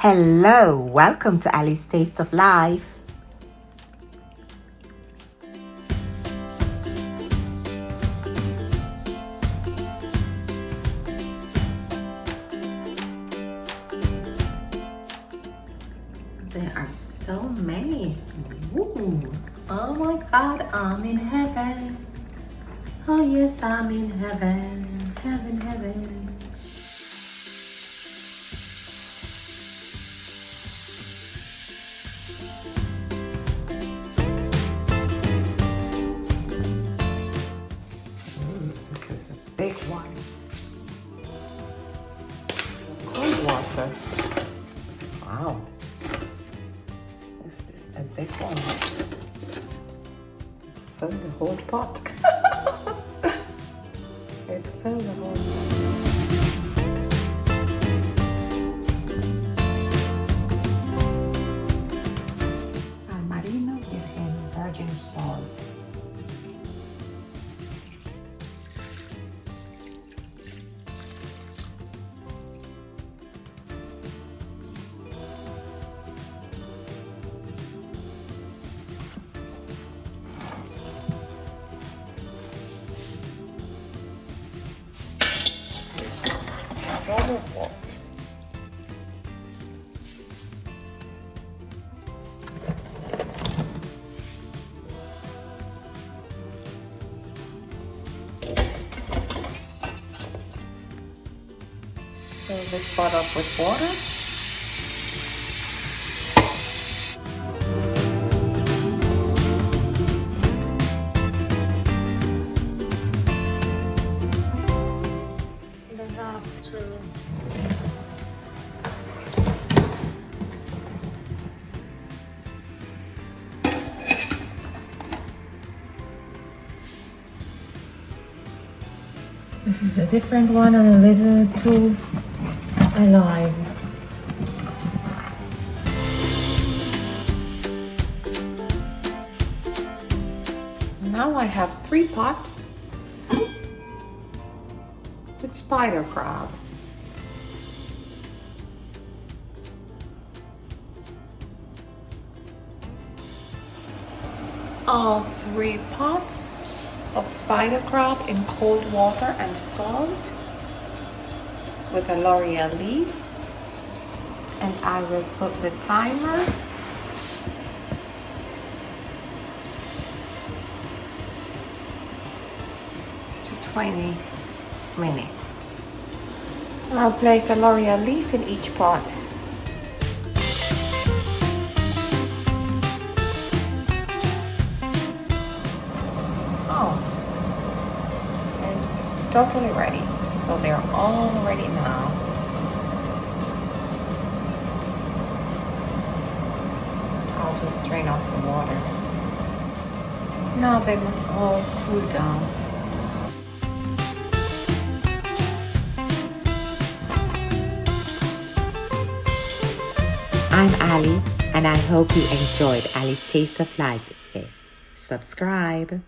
Hello, welcome to Ali's Taste of Life. There are so many. Ooh. Oh my God, I'm in heaven. Oh yes, I'm in heaven, heaven, heaven. This is a big one. Cold water. Wow. This is a big one. Fill the whole pot. It filled the whole pot. San Marino Virgen virgin salt. Double pot. Fill this pot up with water. The last two. This is a different one and a little too alive. Now I have 3 pots with spider crab. All 3 pots of spider crab in cold water and salt with a laurel leaf, and I will put the timer to 20 minutes. I'll place a laurel leaf in each pot. It's totally ready. So they're all ready now. I'll just drain off the water. Now they must all cool down. I'm Ali, and I hope you enjoyed Ali's Taste of Life. Subscribe.